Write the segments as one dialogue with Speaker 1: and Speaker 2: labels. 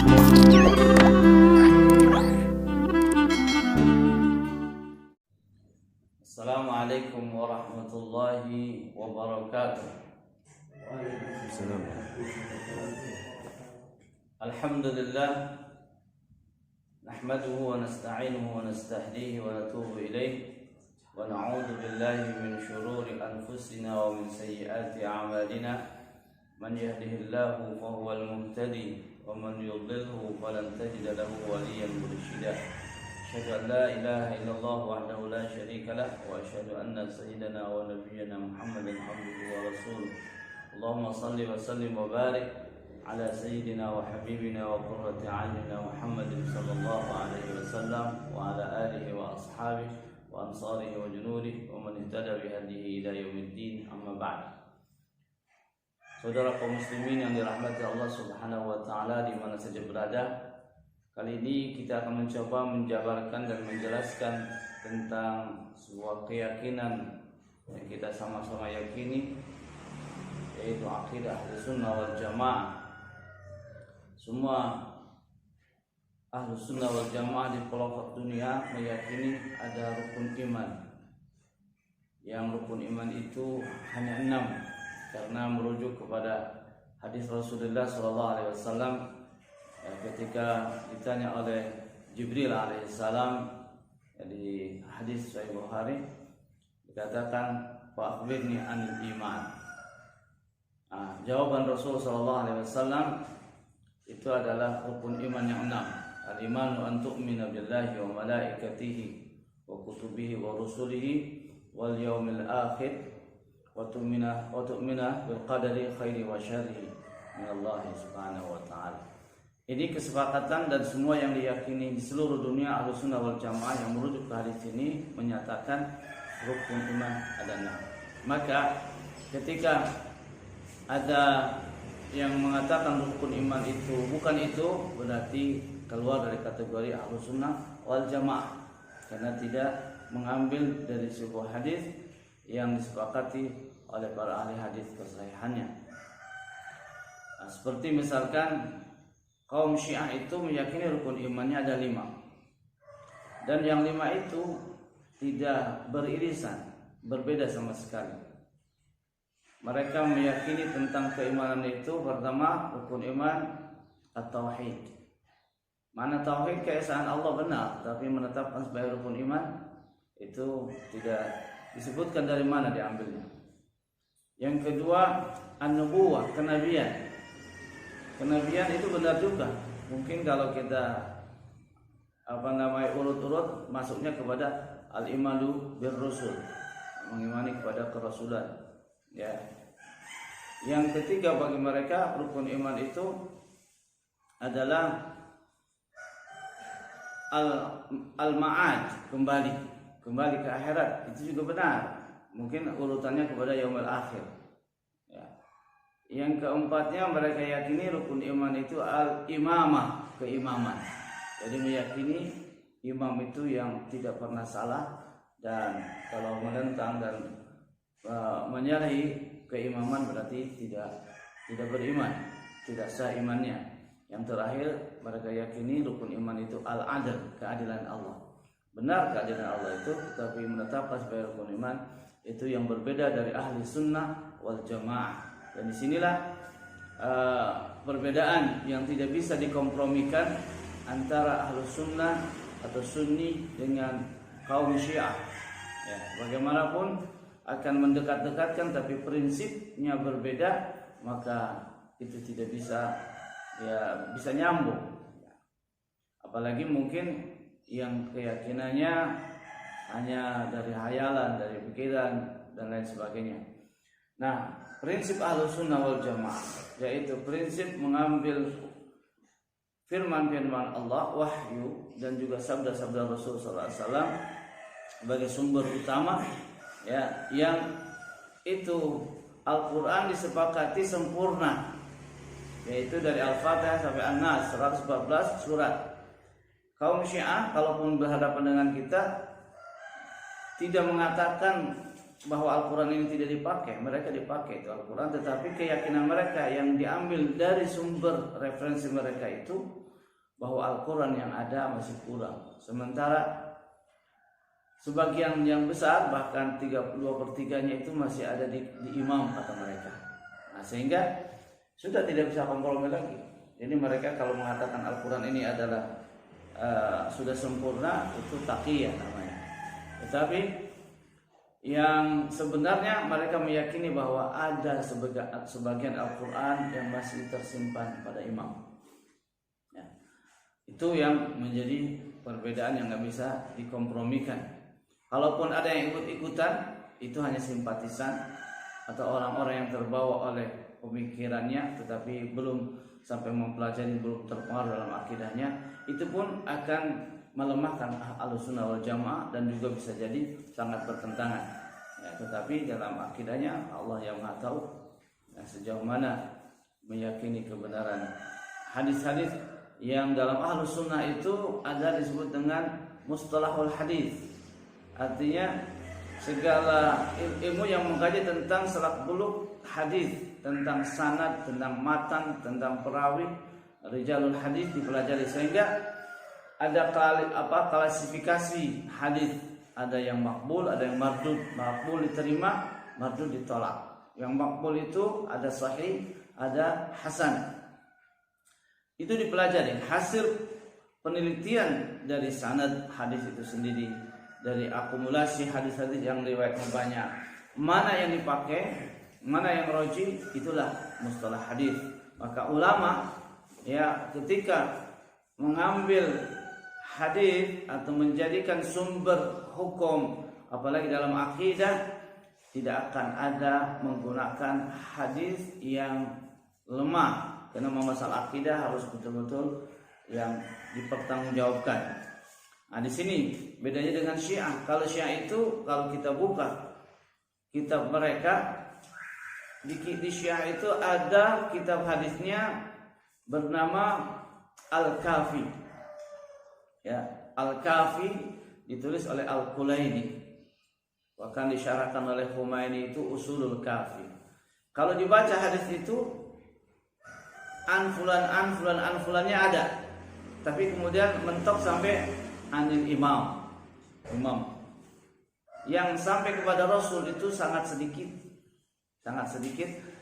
Speaker 1: Assalamualaikum warahmatullahi wabarakatuh.
Speaker 2: Waalaikumsalam.
Speaker 1: Alhamdulillah nahmaduhu wa nasta'inuhu wa nastahdihi wa natubu ilayh wa na'udzu billahi min shururi anfusina wa min sayyiati a'malina man yahdihillahu fahuwal muhtadi wa man yudlilhu falan tajida lahu waliyyan mursyida. Asyhadu an la ilaha illallah wahdahu la syarika lah wa asyhadu anna sayyidana wa nabiyyana Muhammadan abduhu wa rasuluh. Allahumma shalli wa sallim wa barik ala sayyidina wa habibina wa qurrati a'yunina Muhammadin sallallahu alaihi wasallam wa ala alihi wa ashabihi wa ansarihi wa junudihi wa man ihtada bi hadihi ila yaumiddin, amma ba'd. Saudara kaum muslimin yang dirahmati Allah Subhanahu wa taala di mana saja berada, kali ini kita akan mencoba menjabarkan dan menjelaskan tentang sebuah keyakinan yang kita sama-sama yakini, yaitu akidah Ahlussunnah wal Jamaah. Semua Ahlussunnah wal Jamaah di pelosok dunia meyakini ada rukun iman. Yang rukun iman itu hanya 6, karena merujuk kepada hadis Rasulullah SAW ketika ditanya oleh Jibril alaihissalam di hadis Sahih Bukhari, dikatakan fa akhbirni anil iman. Jawaban Rasul SAW itu adalah rukun iman yang 6. Al-imanu an tu'mina billahi wa malaikatihi wa kutubihi wa rusulihi wal yaumil akhir wa tu'mina bil qadari khairi wa syarrihi min Allah subhanahu wa ta'ala. Ini kesepakatan dan semua yang diyakini di seluruh dunia Ahlussunnah wal Jamaah yang merujuk ke hadis ini menyatakan rukun iman ada 6. Maka ketika ada yang mengatakan rukun iman itu bukan itu, berarti keluar dari kategori Ahlussunnah wal Jamaah, karena tidak mengambil dari sebuah hadis yang disepakati oleh para ahli hadis kesahihannya. Seperti misalkan kaum Syiah itu meyakini rukun imannya ada 5, dan yang 5 itu tidak beririsan, berbeda sama sekali. Mereka meyakini tentang keimanan itu, pertama rukun iman at-tauhid. Mana tauhid, keesaan Allah benar, tapi menetapkan sebagai rukun iman itu tidak disebutkan dari mana diambilnya. Yang kedua an-nubuwah, kenabian. Kenabian itu benar juga. Mungkin kalau kita urut-urut masuknya kepada al-imanu bir rusul, mengimani kepada kerasulan. Ya. Yang ketiga bagi mereka rukun iman itu adalah al-ma'ad, kembali ke akhirat. Itu juga benar. Mungkin urutannya kepada yaumil akhir. Ya. Yang keempatnya mereka yakini rukun iman itu al-imamah, keimaman. Jadi meyakini imam itu yang tidak pernah salah, dan kalau menentang dan menyalahi keimaman berarti tidak beriman, tidak sah imannya. Yang terakhir mereka yakini rukun iman itu al-adl, keadilan Allah. Benar keadilan Allah itu, tetapi menetapkan sebagai rukun iman itu yang berbeda dari ahli sunnah wal jamaah. Dan disinilah perbedaan yang tidak bisa dikompromikan antara ahli sunnah atau sunni dengan kaum Syiah. Ya, bagaimanapun akan mendekat-dekatkan, tapi prinsipnya berbeda, maka itu tidak bisa nyambung. Apalagi mungkin yang keyakinannya hanya dari hayalan, dari pikiran dan lain sebagainya. Nah, prinsip Ahlussunnah wal Jamaah yaitu prinsip mengambil firman-firman Allah, wahyu, dan juga sabda-sabda Rasul SAW sebagai sumber utama, ya, yang itu Al-Quran disepakati sempurna, yaitu dari Al-Fatihah sampai An-Nas 114 surat. Kaum Syiah kalaupun berhadapan dengan kita tidak mengatakan bahwa Al-Quran ini tidak dipakai, mereka dipakai itu Al-Quran, tetapi keyakinan mereka yang diambil dari sumber referensi mereka itu bahwa Al-Quran yang ada masih kurang. Sementara sebagian yang besar, bahkan 32/3 itu masih ada di imam kata mereka. Nah, sehingga sudah tidak bisa kompromi lagi. Jadi mereka kalau mengatakan Al-Quran ini adalah sudah sempurna, itu taqiyah namanya. Tetapi yang sebenarnya mereka meyakini bahwa ada sebagian Al-Quran yang masih tersimpan pada imam. Ya. Itu yang menjadi perbedaan yang nggak bisa dikompromikan. Kalaupun ada yang ikut-ikutan, itu hanya simpatisan atau orang-orang yang terbawa oleh pemikirannya, tetapi belum sampai mempelajari, belum terpengaruh dalam akidahnya, itu pun akan melemahkan Ahlussunnah wal Jamaah dan juga bisa jadi sangat bertentangan. Ya, tetapi dalam akidahnya Allah yang Maha tahu sejauh mana meyakini kebenaran hadis-hadis yang dalam Ahlussunnah itu ada disebut dengan mustalahul hadis. Artinya segala ilmu yang mengkaji tentang selak-beluk hadis, tentang sanad, tentang matan, tentang perawi, rijalul hadis dipelajari, sehingga ada klasifikasi hadis, ada yang makbul, ada yang mardud. Makbul diterima, mardud ditolak. Yang makbul itu ada sahih, ada hasan. Itu dipelajari. Hasil penelitian dari sanad hadis itu sendiri, dari akumulasi hadis-hadis yang riwayatnya banyak, mana yang dipakai, mana yang rajih, itulah mustalah hadis. Maka ulama ya ketika mengambil hadis atau menjadikan sumber hukum apalagi dalam akidah, tidak akan ada menggunakan hadis yang lemah, karena masalah akidah harus betul-betul yang dipertanggungjawabkan. Nah, di sini bedanya dengan Syiah. Kalau Syiah itu kalau kita buka kitab mereka, di Syiah itu ada kitab hadisnya bernama Al-Kafi. Ya, Al-Kafi ditulis oleh Al-Kulaini, bahkan disyarahkan oleh Khumaini itu Usulul Kafi. Kalau dibaca hadis itu anfulannya ada, tapi kemudian mentok sampai anil imam. Yang sampai kepada Rasul itu sangat sedikit.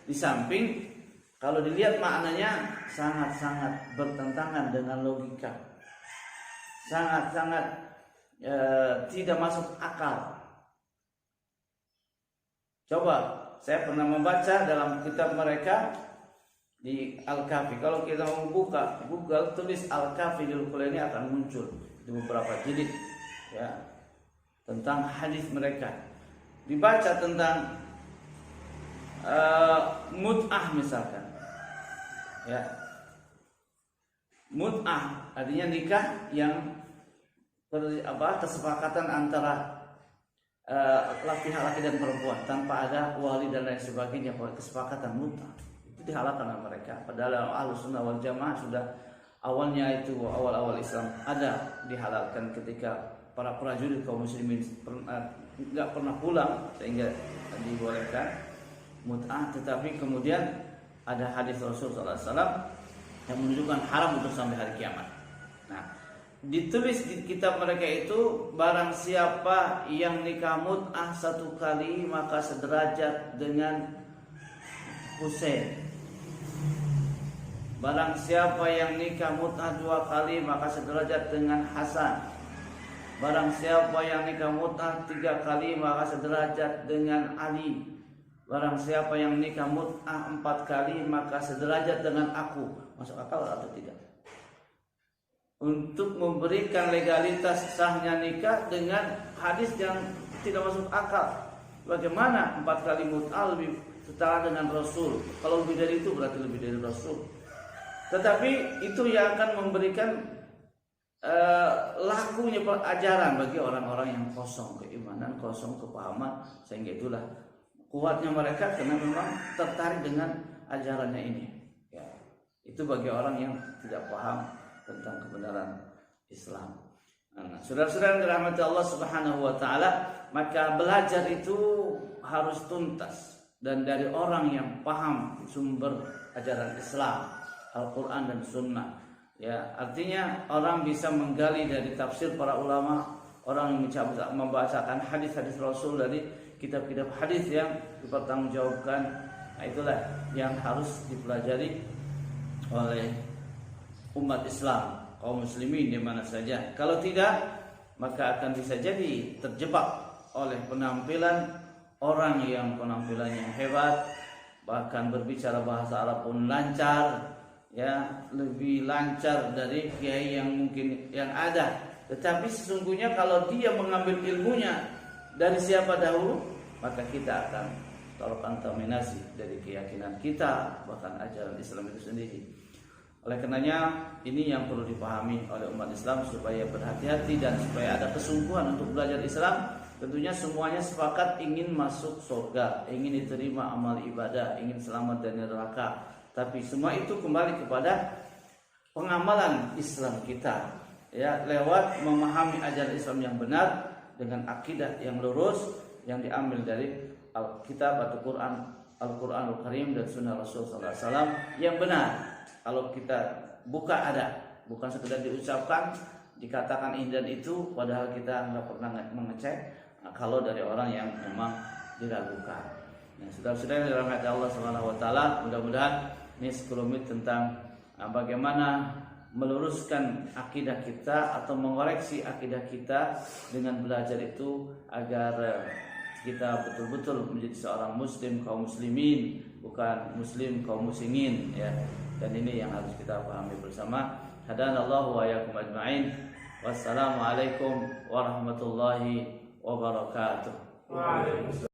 Speaker 1: Di samping kalau dilihat maknanya sangat-sangat bertentangan dengan logika. Sangat-sangat tidak masuk akal. Coba, saya pernah membaca dalam kitab mereka di Al-Kafi. Kalau kita mau buka Google, tulis Al-Kafi di Al-Kulaini akan muncul di beberapa jilid ya tentang hadis mereka. Dibaca tentang mut'ah misalkan. Ya. Mut'ah artinya nikah yang kesepakatan antara laki-laki dan perempuan tanpa ada wali dan lain sebagainya, kesepakatan mut'ah itu dihalalkan oleh mereka. Padahal Ahlussunnah wal Jamaah sudah awalnya itu awal Islam ada dihalalkan ketika para prajurit kaum muslimin nggak pernah pulang sehingga dibolehkan mut'ah, tetapi kemudian ada hadis Rasulullah SAW yang menunjukkan haram untuk sampai hari kiamat. Nah, ditulis di kitab mereka itu, barang siapa yang nikah mut'ah 1 kali maka sederajat dengan Husain. Barang siapa yang nikah mut'ah 2 kali maka sederajat dengan Hasan. Barang siapa yang nikah mut'ah 3 kali maka sederajat dengan Ali. Barang siapa yang nikah mut'ah 4 kali maka sederajat dengan aku. Masuk akal atau tidak? Untuk memberikan legalitas sahnya nikah dengan hadis yang tidak masuk akal. Bagaimana 4 kali mut'ah lebih setara dengan Rasul? Kalau lebih dari itu berarti lebih dari Rasul. Tetapi itu yang akan memberikan lakunya pelajaran bagi orang-orang yang kosong keimanan, kosong kepahaman, sehingga itulah kuatnya mereka karena memang tertarik dengan ajarannya ini. Ya, itu bagi orang yang tidak paham tentang kebenaran Islam. Nah, saudara-saudara yang dirahmati Allah Subhanahu wa taala, maka belajar itu harus tuntas dan dari orang yang paham sumber ajaran Islam, Al-Qur'an dan Sunnah. Ya, artinya orang bisa menggali dari tafsir para ulama, orang yang membacakan hadis-hadis Rasul dari kitab-kitab hadis yang dipertanggungjawabkan. Nah, itulah yang harus dipelajari oleh umat Islam, kaum muslimin di mana saja. Kalau tidak, maka akan bisa jadi terjebak oleh penampilan orang yang penampilannya hebat, bahkan berbicara bahasa Arab pun lancar, ya, lebih lancar dari kiai yang mungkin yang ada. Tetapi sesungguhnya kalau dia mengambil ilmunya dari siapa dahulu, maka kita akan terkontaminasi dari keyakinan kita, bahkan ajaran Islam itu sendiri. Oleh karenanya ini yang perlu dipahami oleh umat Islam supaya berhati-hati dan supaya ada kesungguhan untuk belajar Islam. Tentunya semuanya sepakat ingin masuk surga, ingin diterima amal ibadah, ingin selamat dari neraka. Tapi semua itu kembali kepada pengamalan Islam kita, ya, lewat memahami ajaran Islam yang benar dengan akidah yang lurus yang diambil dari Alkitab atau Al-Qur'anul Karim dan Sunnah Rasul sallallahu alaihi wasallam yang benar. Kalau kita buka ada, bukan sekedar diucapkan, dikatakan ini dan itu, padahal kita nggak pernah mengecek. Nah, kalau dari orang yang memang diragukan. Nah, saudara-saudara yang dirahmati Allah Subhanahu wa taala, mudah-mudahan ini sekelumit tentang bagaimana meluruskan akidah kita atau mengoreksi akidah kita dengan belajar itu agar kita betul-betul menjadi seorang muslim, kaum muslimin, bukan muslim kaum muslimin, ya. Dan ini yang harus kita pahami bersama. Hadanallahu wa iyyakum ajma'in. Wassalamualaikum warahmatullahi wabarakatuh. Waalaikumsalam.